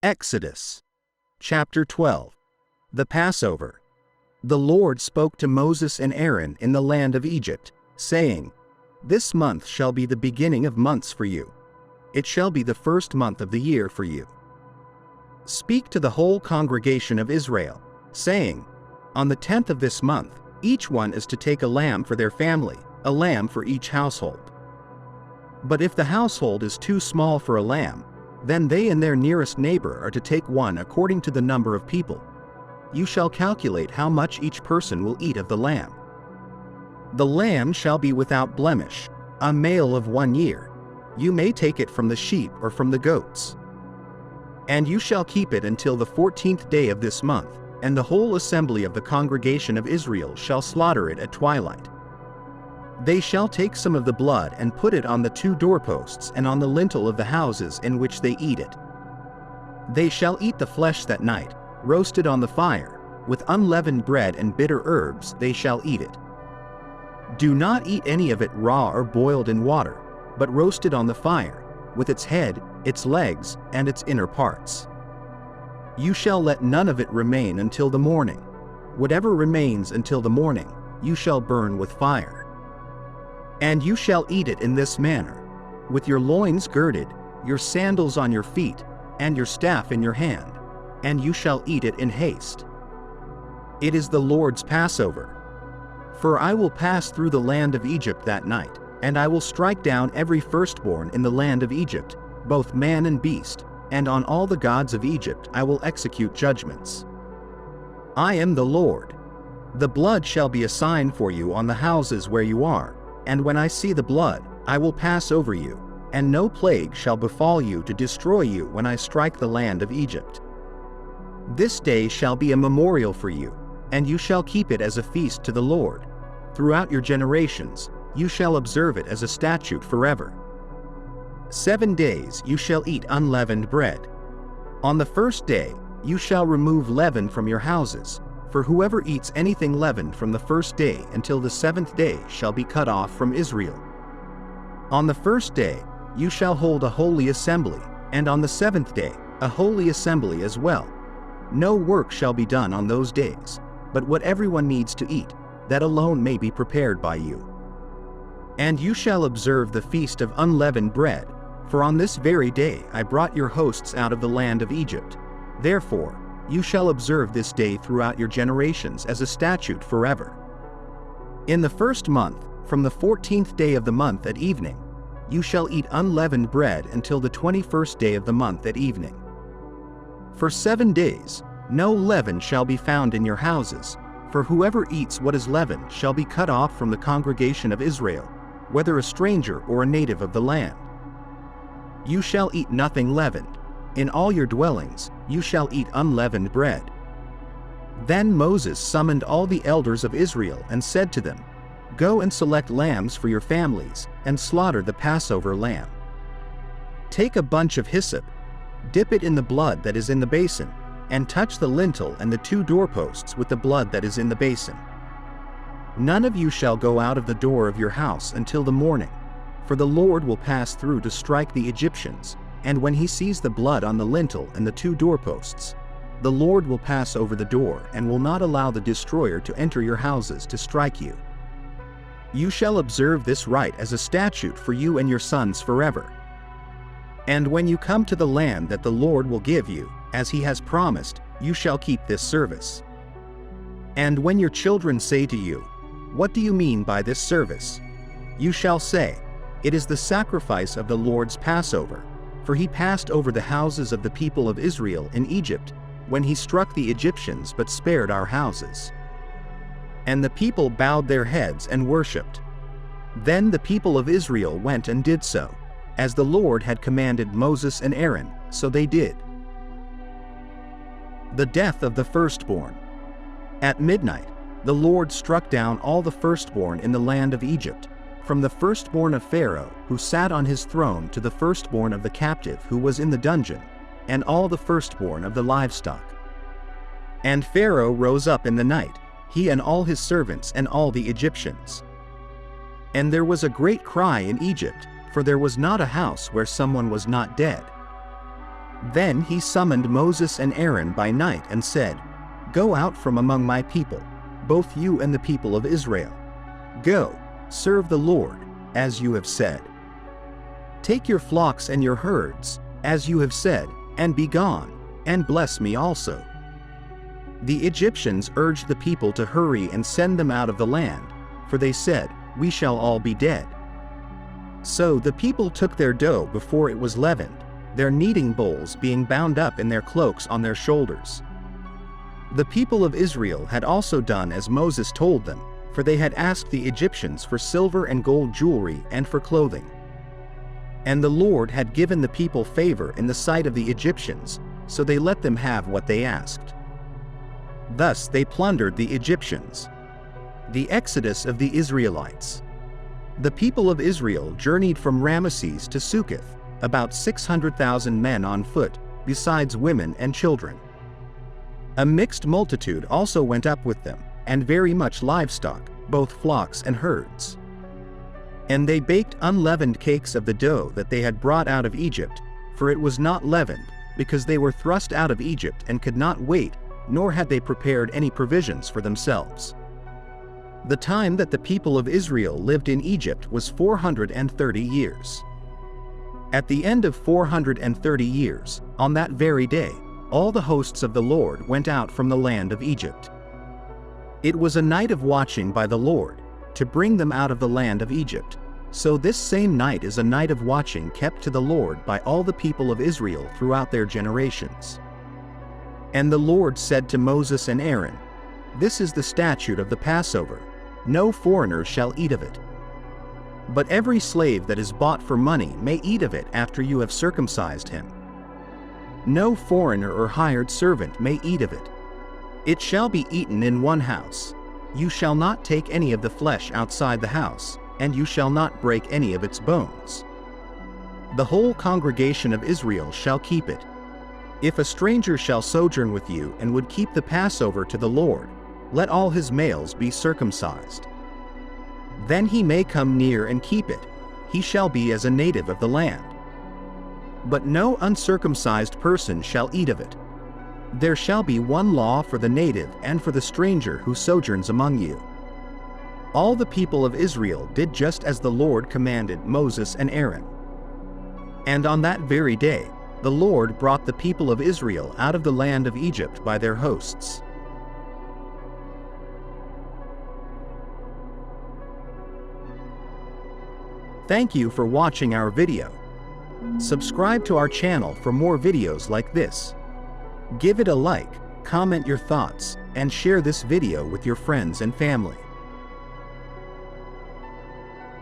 Exodus. Chapter 12. The Passover. The Lord spoke to Moses and Aaron in the land of Egypt, saying, "This month shall be the beginning of months for you. It shall be the first month of the year for you. Speak to the whole congregation of Israel, saying, On the 10th of this month, each one is to take a lamb for their family, a lamb for each household. But if the household is too small for a lamb, then they and their nearest neighbor are to take one according to the number of people. You shall calculate how much each person will eat of the lamb. The lamb shall be without blemish, a male of 1 year. You may take it from the sheep or from the goats. And you shall keep it until the 14th day of this month, and the whole assembly of the congregation of Israel shall slaughter it at twilight. They shall take some of the blood and put it on the 2 doorposts and on the lintel of the houses in which they eat it. They shall eat the flesh that night, roasted on the fire, with unleavened bread and bitter herbs they shall eat it. Do not eat any of it raw or boiled in water, but roasted on the fire, with its head, its legs, and its inner parts. You shall let none of it remain until the morning. Whatever remains until the morning, you shall burn with fire. And you shall eat it in this manner, with your loins girded, your sandals on your feet, and your staff in your hand, and you shall eat it in haste. It is the Lord's Passover. For I will pass through the land of Egypt that night, and I will strike down every firstborn in the land of Egypt, both man and beast, and on all the gods of Egypt I will execute judgments. I am the Lord. The blood shall be a sign for you on the houses where you are, and when I see the blood, I will pass over you, and no plague shall befall you to destroy you when I strike the land of Egypt. This day shall be a memorial for you, and you shall keep it as a feast to the Lord. Throughout your generations, you shall observe it as a statute forever. 7 days you shall eat unleavened bread. On the first day, you shall remove leaven from your houses, for whoever eats anything leavened from the first day until the 7th day shall be cut off from Israel. On the first day, you shall hold a holy assembly, and on the 7th day, a holy assembly as well. No work shall be done on those days, but what everyone needs to eat, that alone may be prepared by you. And you shall observe the feast of unleavened bread, for on this very day I brought your hosts out of the land of Egypt. Therefore, you shall observe this day throughout your generations as a statute forever. In the first month, from the 14th day of the month at evening, you shall eat unleavened bread until the 21st day of the month at evening. For 7 days, no leaven shall be found in your houses, for whoever eats what is leavened shall be cut off from the congregation of Israel, whether a stranger or a native of the land. You shall eat nothing leavened. In all your dwellings, you shall eat unleavened bread. Then Moses summoned all the elders of Israel and said to them, Go and select lambs for your families, and slaughter the Passover lamb. Take a bunch of hyssop, dip it in the blood that is in the basin, and touch the lintel and the 2 doorposts with the blood that is in the basin. None of you shall go out of the door of your house until the morning, for the Lord will pass through to strike the Egyptians, and when he sees the blood on the lintel and the 2 doorposts, the Lord will pass over the door and will not allow the destroyer to enter your houses to strike you. You shall observe this rite as a statute for you and your sons forever. And when you come to the land that the Lord will give you, as he has promised, you shall keep this service. And when your children say to you, What do you mean by this service? You shall say, It is the sacrifice of the Lord's Passover, for he passed over the houses of the people of Israel in Egypt, when he struck the Egyptians but spared our houses. And the people bowed their heads and worshipped. Then the people of Israel went and did so, as the Lord had commanded Moses and Aaron, so they did. The death of the firstborn. At midnight, the Lord struck down all the firstborn in the land of Egypt, from the firstborn of Pharaoh, who sat on his throne, to the firstborn of the captive who was in the dungeon, and all the firstborn of the livestock. And Pharaoh rose up in the night, he and all his servants and all the Egyptians. And there was a great cry in Egypt, for there was not a house where someone was not dead. Then he summoned Moses and Aaron by night and said, "Go out from among my people, both you and the people of Israel. Go, serve the Lord, as you have said. Take your flocks and your herds, as you have said, and be gone, and bless me also." The Egyptians urged the people to hurry and send them out of the land, for they said, "We shall all be dead." So the people took their dough before it was leavened, their kneading bowls being bound up in their cloaks on their shoulders. The people of Israel had also done as Moses told them, for they had asked the Egyptians for silver and gold jewelry and for clothing. And the Lord had given the people favor in the sight of the Egyptians, so they let them have what they asked. Thus they plundered the Egyptians. The exodus of the Israelites. The people of Israel journeyed from Ramesses to Succoth, about 600,000 men on foot, besides women and children. A mixed multitude also went up with them, and very much livestock, both flocks and herds. And they baked unleavened cakes of the dough that they had brought out of Egypt, for it was not leavened, because they were thrust out of Egypt and could not wait, nor had they prepared any provisions for themselves. The time that the people of Israel lived in Egypt was 430 years. At the end of 430 years, on that very day, all the hosts of the Lord went out from the land of Egypt. It was a night of watching by the Lord, to bring them out of the land of Egypt. So this same night is a night of watching kept to the Lord by all the people of Israel throughout their generations. And the Lord said to Moses and Aaron, "This is the statute of the Passover. No foreigner shall eat of it. But every slave that is bought for money may eat of it after you have circumcised him. No foreigner or hired servant may eat of it. It shall be eaten in one house. You shall not take any of the flesh outside the house, and you shall not break any of its bones. The whole congregation of Israel shall keep it. If a stranger shall sojourn with you and would keep the Passover to the Lord, let all his males be circumcised. Then he may come near and keep it. He shall be as a native of the land. But no uncircumcised person shall eat of it. There shall be one law for the native and for the stranger who sojourns among you." All the people of Israel did just as the Lord commanded Moses and Aaron. And on that very day, the Lord brought the people of Israel out of the land of Egypt by their hosts. Thank you for watching our video. Subscribe to our channel for more videos like this. Give it a like, comment your thoughts, and share this video with your friends and family.